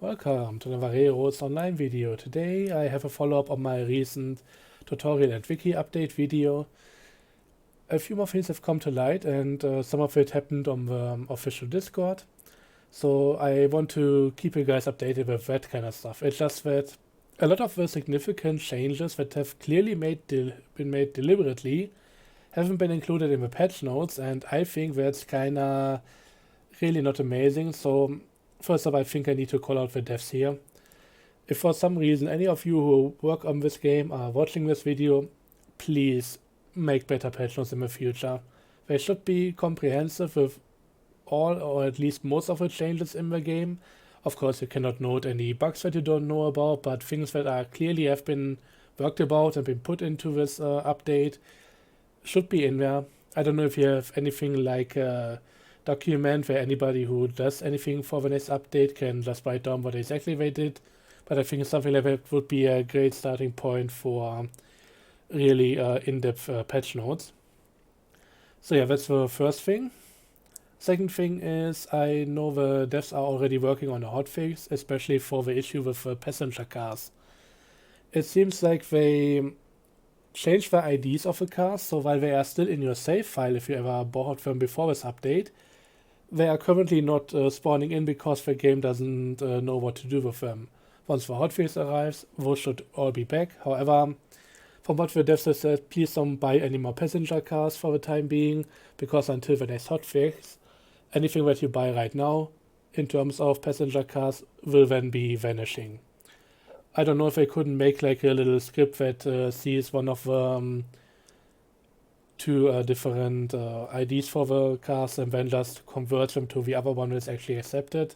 Welcome to the Vareros online video. Today I have a follow-up on my recent tutorial and wiki update video. A few more things have come to light and some of it happened on the official Discord. So I want to keep you guys updated with that kind of stuff. It's just that a lot of the significant changes that have clearly been made deliberately haven't been included in the patch notes, and I think that's kinda really not amazing. So first up, I think I need to call out the devs here. If for some reason any of you who work on this game are watching this video, please make better patch notes in the future. They should be comprehensive with all or at least most of the changes in the game. Of course, you cannot note any bugs that you don't know about, but things that are clearly have been worked about and been put into this update should be in there. I don't know if you have anything like a document where anybody who does anything for the next update can just write down what exactly they did, but I think something like that would be a great starting point for really in-depth patch notes. So yeah, that's the first thing. Second thing is, I know the devs are already working on a hotfix, especially for the issue with passenger cars. It seems like they changed the IDs of the cars, so while they are still in your save file if you ever bought them before this update, they are currently not spawning in because the game doesn't know what to do with them. Once the hotfix arrives, those should all be back. However, from what the devs have said, please don't buy any more passenger cars for the time being, because until the next hotfix, anything that you buy right now in terms of passenger cars will then be vanishing. I don't know if they couldn't make like a little script that sees one of the two different IDs for the cars and then just converts them to the other one that's actually accepted.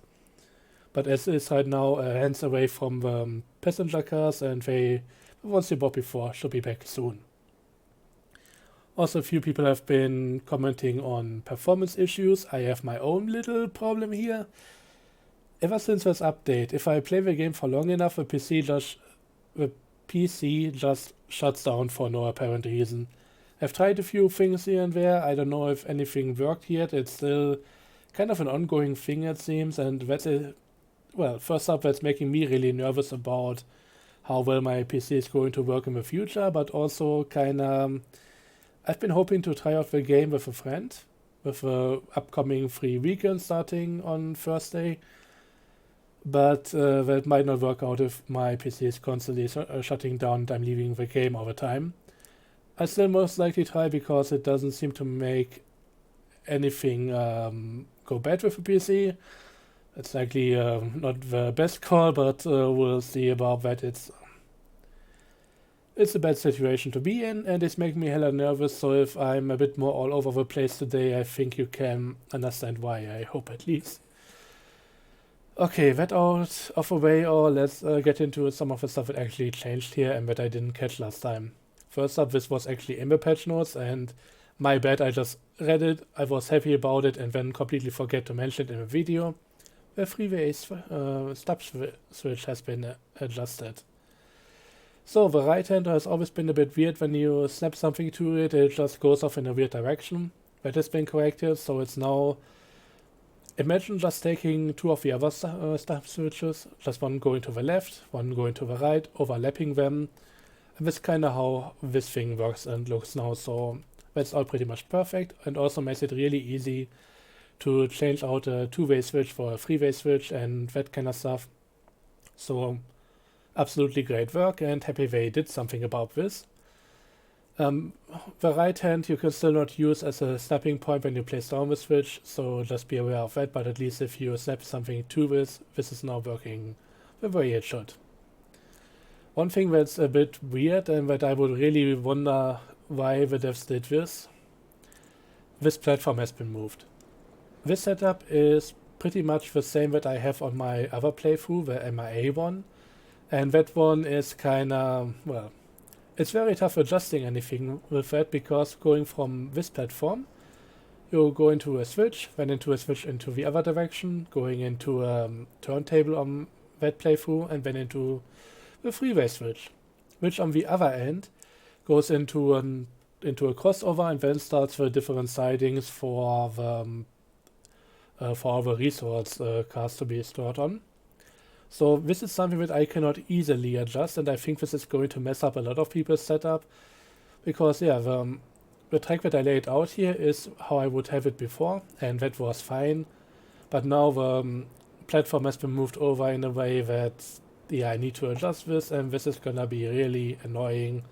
But as is right now, hands away from the passenger cars, and they, once you bought before, should be back soon. Also, a few people have been commenting on performance issues. I have my own little problem here. Ever since this update, if I play the game for long enough, the PC just shuts down for no apparent reason. I've tried a few things here and there. I don't know if anything worked yet. It's still kind of an ongoing thing, it seems, and that's it. Well, first up, that's making me really nervous about how well my PC is going to work in the future, but also kind of, I've been hoping to try out the game with a friend, with the upcoming free weekend starting on Thursday, but that might not work out if my PC is constantly shutting down and I'm leaving the game all the time. I still most likely try because it doesn't seem to make anything go bad with the PC. It's likely not the best call, but we'll see about that. It's a bad situation to be in, and it's making me hella nervous, so if I'm a bit more all over the place today, I think you can understand why, I hope at least. Okay, that out of the way, or let's get into some of the stuff that actually changed here and that I didn't catch last time. First up, this was actually in the patch notes, and my bad, I just read it, I was happy about it, and then completely forget to mention it in the video. The freeway stop switch has been adjusted. So the right hander has always been a bit weird. When you snap something to it, it just goes off in a weird direction. That has been corrected, so it's now... Imagine just taking two of the other stop switches, just one going to the left, one going to the right, overlapping them. And that's kind of how this thing works and looks now, so that's all pretty much perfect, and also makes it really easy to change out a two-way switch for a three-way switch and that kind of stuff. So absolutely great work, and happy they did something about this. The right hand you can still not use as a snapping point when you place down the switch, so just be aware of that, but at least if you snap something to this is now working the way it should. One thing that's a bit weird and that I would really wonder why the devs did this platform has been moved. This setup is pretty much the same that I have on my other playthrough, the MIA one, and that one is kinda, well, it's very tough adjusting anything with that, because going from this platform, you go into a switch, then into a switch into the other direction, going into a turntable on that playthrough, and then into the freeway switch, which on the other end goes into a crossover and then starts the different sidings for all the resource cars to be stored on. So this is something that I cannot easily adjust, and I think this is going to mess up a lot of people's setup, because yeah, the track that I laid out here is how I would have it before, and that was fine. But now the platform has been moved over in a way that, yeah, I need to adjust this, and this is gonna be really annoying.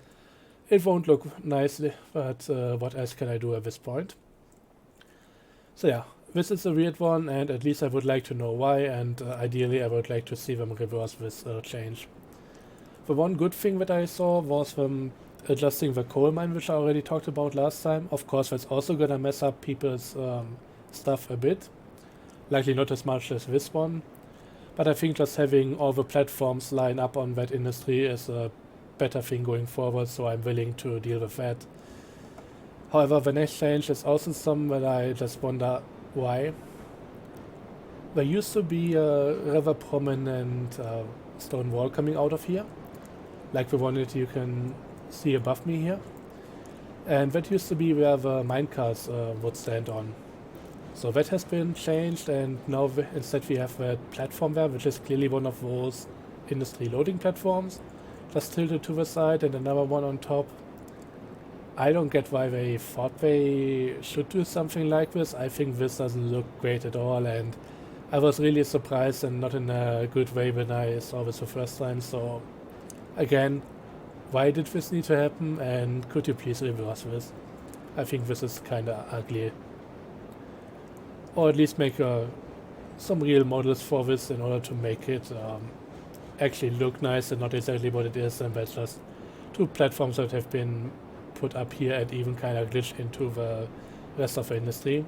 It won't look nicely, but what else can I do at this point? So yeah, this is a weird one, and at least I would like to know why, and ideally I would like to see them reverse this change. The one good thing that I saw was them adjusting the coal mine, which I already talked about last time. Of course, that's also gonna mess up people's stuff a bit. Likely not as much as this one, but I think just having all the platforms line up on that industry is a better thing going forward, so I'm willing to deal with that. However, the next change is also some that I just wonder why. There used to be a rather prominent stone wall coming out of here, like the one that you can see above me here. And that used to be where the minecars would stand on. So that has been changed, and now instead we have that platform there, which is clearly one of those industry loading platforms, just tilted to the side, and another one on top. I don't get why they thought they should do something like this. I think this doesn't look great at all, and I was really surprised, and not in a good way, when I saw this the first time. So again, why did this need to happen, and could you please reverse this? I think this is kinda ugly. Or at least make some real models for this in order to make it actually look nice and not exactly what it is, and that's just two platforms that have been put up here and even kind of glitched into the rest of the industry.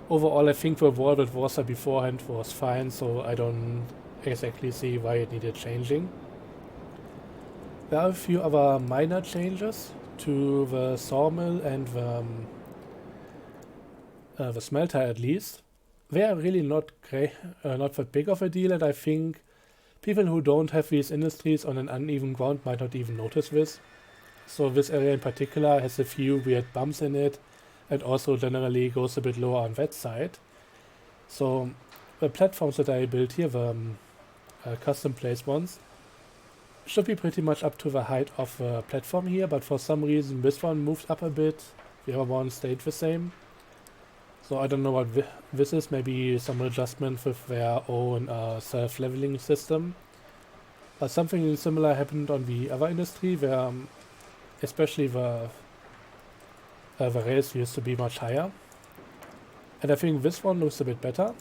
Overall, I think the wall that was there beforehand was fine, so I don't exactly see why it needed changing. There are a few other minor changes to the sawmill and the smelter, at least. They are really not not that big of a deal, and I think people who don't have these industries on an uneven ground might not even notice this. So this area in particular has a few weird bumps in it, and also generally goes a bit lower on that side. So the platforms that I built here, the custom placed ones, should be pretty much up to the height of the platform here, but for some reason this one moved up a bit, the other one stayed the same. So I don't know what this is, maybe some adjustment with their own self-leveling system. But something similar happened on the other industry, where especially the rails used to be much higher. And I think this one looks a bit better.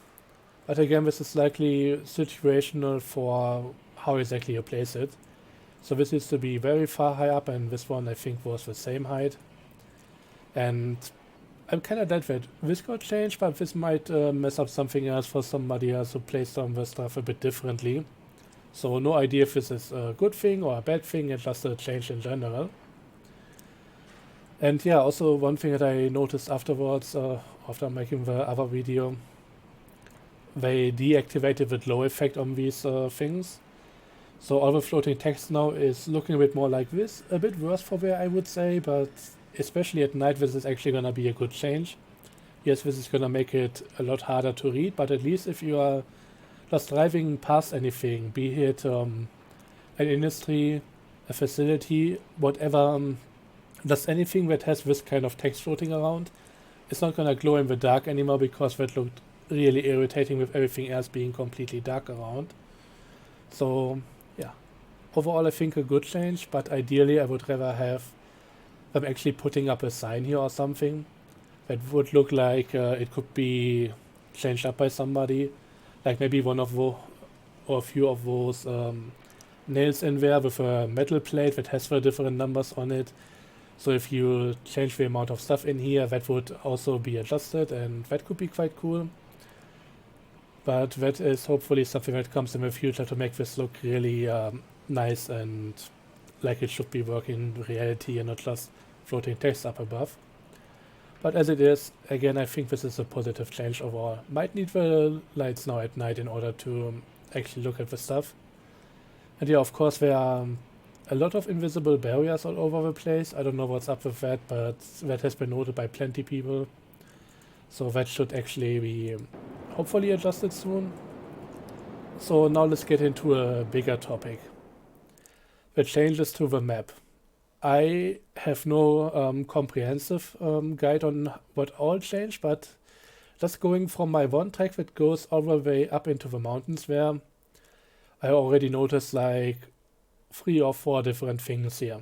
But again, this is likely situational for how exactly you place it. So this used to be very far high up, and this one I think was the same height. And I'm kind of glad that this got changed, but this might mess up something else for somebody else who plays some of the stuff a bit differently. So no idea if this is a good thing or a bad thing, it's just a change in general. And yeah, also one thing that I noticed afterwards, after making the other video, they deactivated the glow effect on these things. So all the floating text now is looking a bit more like this, a bit worse for wear, I would say, but especially at night this is actually gonna be a good change. Yes, this is gonna make it a lot harder to read, but at least if you are just driving past anything, be it an industry, a facility, whatever, just anything that has this kind of text floating around, it's not gonna glow in the dark anymore, because that looked really irritating with everything else being completely dark around. So yeah, overall I think a good change, but ideally I would rather have them actually putting up a sign here or something that would look like it could be changed up by somebody, like maybe one of those or a few of those nails in there with a metal plate that has the different numbers on it. So if you change the amount of stuff in here, that would also be adjusted, and that could be quite cool. But that is hopefully something that comes in the future to make this look really nice and like it should be working in reality and not just floating text up above. But as it is, again, I think this is a positive change overall. Might need the lights now at night in order to actually look at the stuff. And yeah, of course, there are a lot of invisible barriers all over the place. I don't know what's up with that, but that has been noted by plenty people. So that should actually be hopefully adjusted soon. So now let's get into a bigger topic. The changes to the map. I have no comprehensive guide on what all changed, but just going from my one track that goes all the way up into the mountains where I already noticed like 3 or 4 different things here.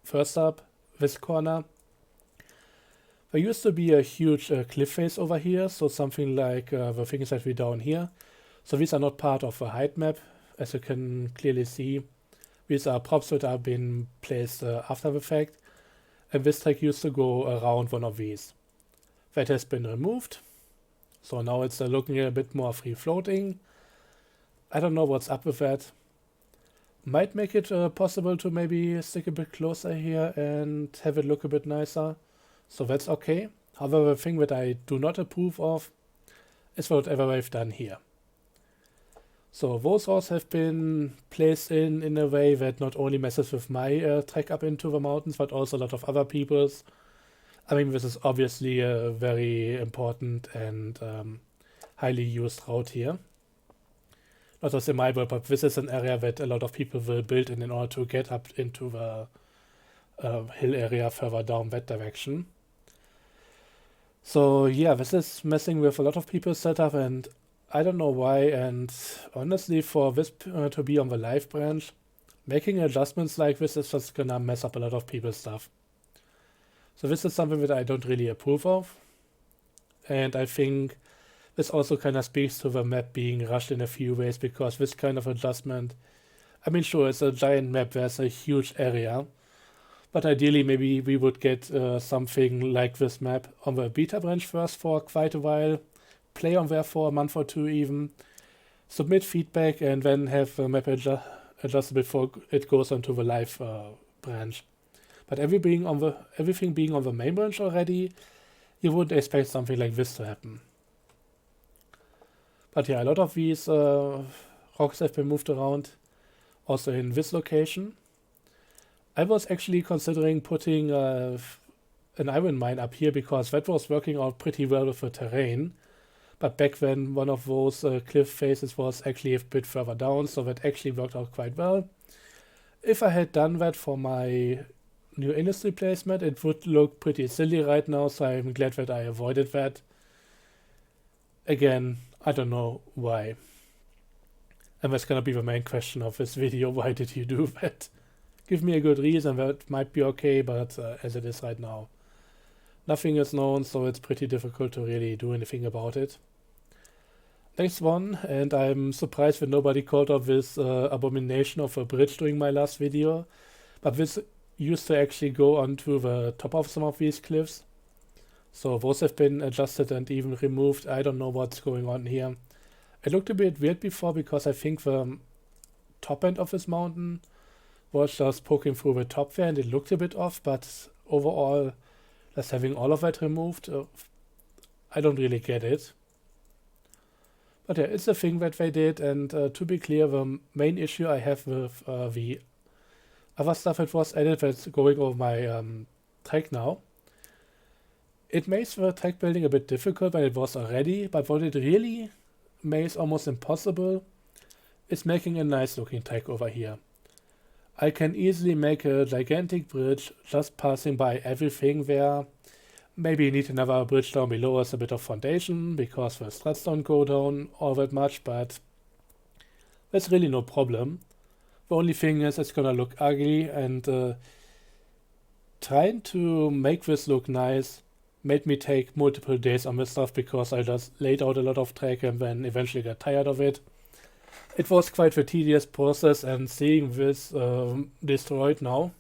First up, this corner. There used to be a huge cliff face over here, so something like the things that we down here. So these are not part of the height map, as you can clearly see. These are props that have been placed after the fact, and this track used to go around one of these. That has been removed, so now it's looking a bit more free floating. I don't know what's up with that. Might make it possible to maybe stick a bit closer here and have it look a bit nicer, so that's okay. However, the thing that I do not approve of is whatever they've done here. So those rods have been placed in a way that not only messes with my trek up into the mountains, but also a lot of other people's. I mean, this is obviously a very important and highly used route here. Not just in my world, but this is an area that a lot of people will build in order to get up into the hill area further down that direction. So yeah, this is messing with a lot of people's setup, and I don't know why, and honestly for this to be on the live branch, making adjustments like this is just gonna mess up a lot of people's stuff. So this is something that I don't really approve of, and I think this also kind of speaks to the map being rushed in a few ways, because this kind of adjustment, I mean sure, it's a giant map, there's a huge area, but ideally maybe we would get something like this map on the beta branch first for quite a while, play on there for a month or 2 even, submit feedback, and then have the map adjusted before it goes onto the live branch. But everything being on the main branch already, you wouldn't expect something like this to happen. But yeah, a lot of these rocks have been moved around, also in this location. I was actually considering putting an iron mine up here, because that was working out pretty well with the terrain. But back then, one of those cliff faces was actually a bit further down, so that actually worked out quite well. If I had done that for my new industry placement, it would look pretty silly right now, so I'm glad that I avoided that. Again, I don't know why. And that's gonna be the main question of this video, why did you do that? Give me a good reason, that might be okay, but as it is right now, nothing is known, so it's pretty difficult to really do anything about it. Next one, and I'm surprised that nobody called out this abomination of a bridge during my last video, but this used to actually go onto the top of some of these cliffs. So those have been adjusted and even removed. I don't know what's going on here. It looked a bit weird before, because I think the top end of this mountain was just poking through the top there and it looked a bit off, but overall, just having all of that removed, I don't really get it. But yeah, it's a thing that they did, and to be clear, the main issue I have with the other stuff that was added that's going over my track now, it makes the track building a bit difficult than it was already, but what it really makes almost impossible is making a nice looking track over here. I can easily make a gigantic bridge just passing by everything there. Maybe you need another bridge down below as a bit of foundation, because the struts don't go down all that much, but that's really no problem. The only thing is it's gonna look ugly, and trying to make this look nice made me take multiple days on this stuff, because I just laid out a lot of track and then eventually got tired of it. It was quite a tedious process, and seeing this destroyed now,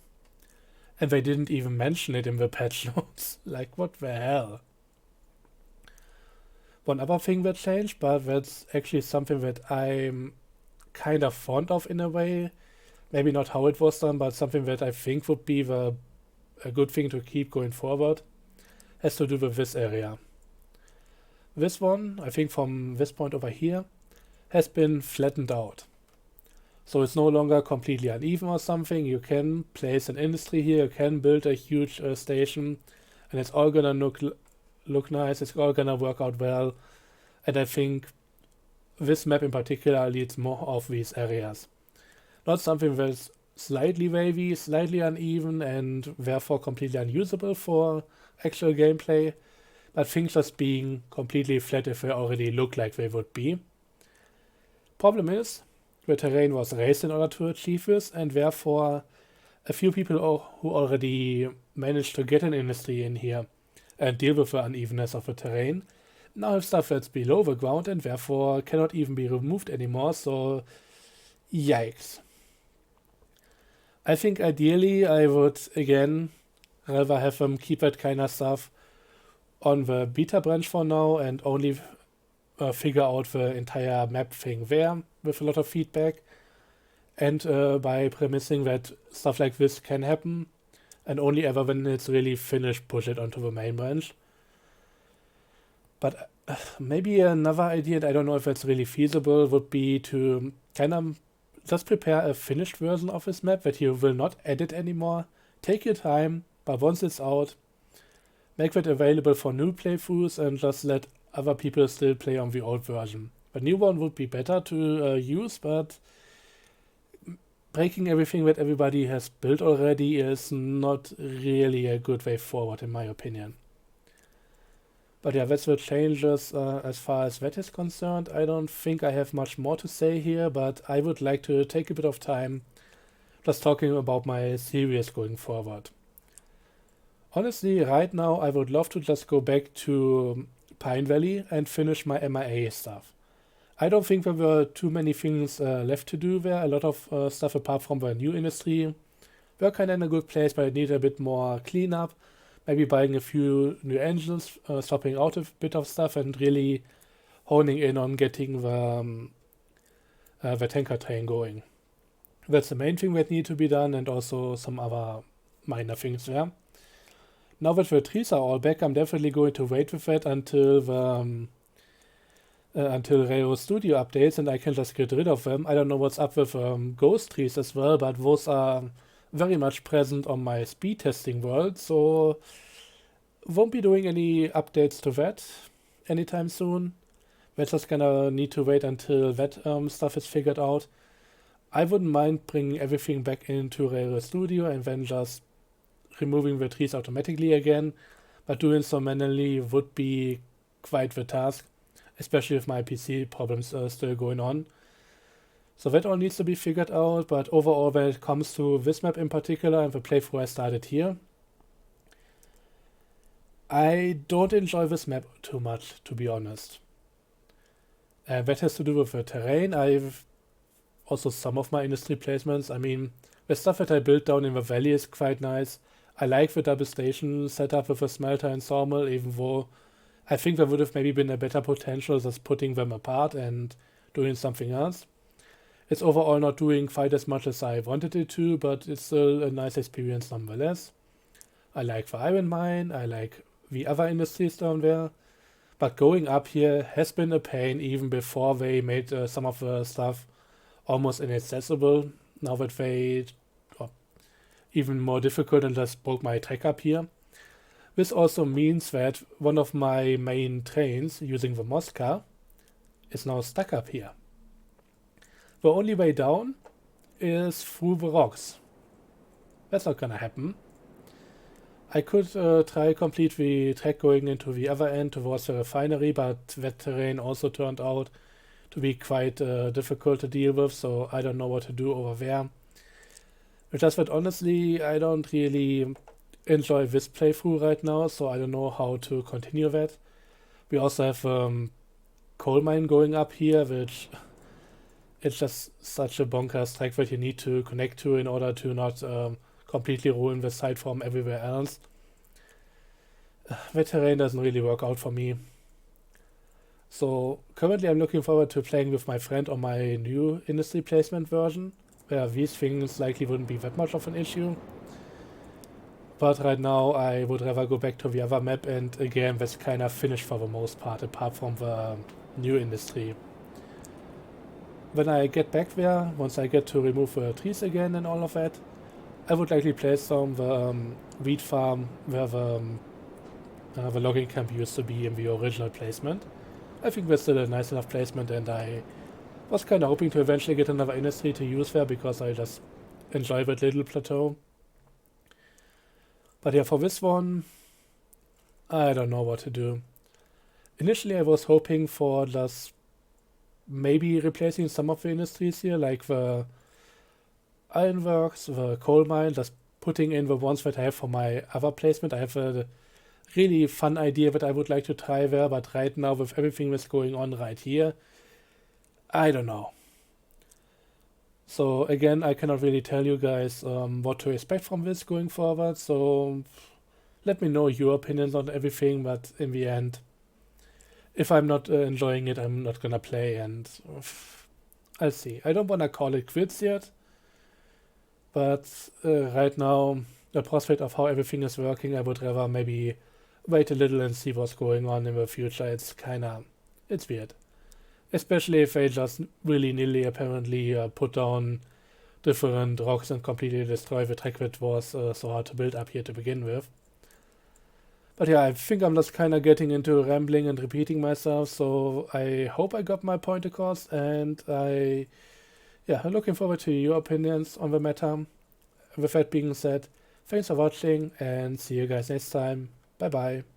and they didn't even mention it in the patch notes. Like, what the hell? One other thing that changed, but that's actually something that I'm kind of fond of in a way. Maybe not how it was done, but something that I think would be a good thing to keep going forward, has to do with this area. This one, I think from this point over here, has been flattened out. So it's no longer completely uneven or something. You can place an industry here, you can build a huge station, and it's all gonna look nice, it's all gonna work out well. And I think this map in particular leads more of these areas. Not something that's slightly wavy, slightly uneven, and therefore completely unusable for actual gameplay, but things just being completely flat if they already look like they would be. Problem is, the terrain was raised in order to achieve this, and therefore a few people who already managed to get an industry in here and deal with the unevenness of the terrain now have stuff that's below the ground and therefore cannot even be removed anymore, so yikes. I think ideally I would again rather have them keep that kind of stuff on the beta branch for now and only figure out the entire map thing there with a lot of feedback, and by premising that stuff like this can happen and only ever when it's really finished push it onto the main branch. But maybe another idea, and I don't know if that's really feasible, would be to kind of just prepare a finished version of this map that you will not edit anymore. Take your time, but once it's out, make that available for new playthroughs and just let other people still play on the old version. The new one would be better to use, but breaking everything that everybody has built already is not really a good way forward in my opinion. But yeah, that's the changes as far as that is concerned. I don't think I have much more to say here, but I would like to take a bit of time just talking about my series going forward. Honestly, right now I would love to just go back to Pine Valley and finish my MIA stuff. I don't think there were too many things left to do there. A lot of stuff apart from the new industry were kind of in a good place, but it needed a bit more cleanup. Maybe buying a few new engines, swapping out a bit of stuff, and really honing in on getting the tanker train going. That's the main thing that needs to be done, and also some other minor things there. Now that the trees are all back, I'm definitely going to wait with that until the until Railroad Studio updates, and I can just get rid of them. I don't know what's up with ghost trees as well, but those are very much present on my speed testing world, so won't be doing any updates to that anytime soon. We're just gonna need to wait until that stuff is figured out. I wouldn't mind bringing everything back into Railroad Studio and then just removing the trees automatically again, but doing so manually would be quite the task, especially with my PC problems still going on. So that all needs to be figured out, but overall when it comes to this map in particular and the playthrough I started here, I don't enjoy this map too much, to be honest. That has to do with the terrain. I've also some of my industry placements. I mean, the stuff that I built down in the valley is quite nice. I like the double station setup with a smelter and sawmill, even though I think there would have maybe been a better potential just putting them apart and doing something else. It's overall not doing quite as much as I wanted it to, but it's still a nice experience nonetheless. I like the iron mine, I like the other industries down there, but going up here has been a pain even before they made some of the stuff almost inaccessible. Now that they even more difficult and just broke my track up here. This also means that one of my main trains using the Mosca is now stuck up here. The only way down is through the rocks. That's not gonna happen. I could try complete the track going into the other end towards the refinery, but that terrain also turned out to be quite difficult to deal with, so I don't know what to do over there. Just that honestly, I don't really enjoy this playthrough right now, so I don't know how to continue that. We also have coal mine going up here, which it's just such a bonkers track that you need to connect to in order to not completely ruin the site from everywhere else. The terrain doesn't really work out for me. So currently I'm looking forward to playing with my friend on my new industry placement version, where these things likely wouldn't be that much of an issue. But right now I would rather go back to the other map, and again that's kind of finished for the most part, apart from the new industry. When I get back there, once I get to remove the trees again and all of that, I would likely place on the wheat farm where the logging camp used to be in the original placement, I think that's still a nice enough placement, and I was kind of hoping to eventually get another industry to use there because I just enjoy that little plateau. But yeah, for this one, I don't know what to do. Initially, I was hoping for just maybe replacing some of the industries here, like the ironworks, the coal mine, just putting in the ones that I have for my other placement. I have a really fun idea that I would like to try there, but right now with everything that's going on right here, I don't know. So again, I cannot really tell you guys what to expect from this going forward, so let me know your opinions on everything, but in the end, if I'm not enjoying it, I'm not gonna play, and I'll see. I don't wanna call it quits yet, but right now, the prospect of how everything is working, I would rather maybe wait a little and see what's going on in the future. It's weird. Especially if they just willy-nilly apparently put down different rocks and completely destroy the track that was so hard to build up here to begin with. But yeah, I think I'm just kind of getting into rambling and repeating myself, so I hope I got my point across, and I'm looking forward to your opinions on the matter. With that being said, thanks for watching, and see you guys next time. Bye bye.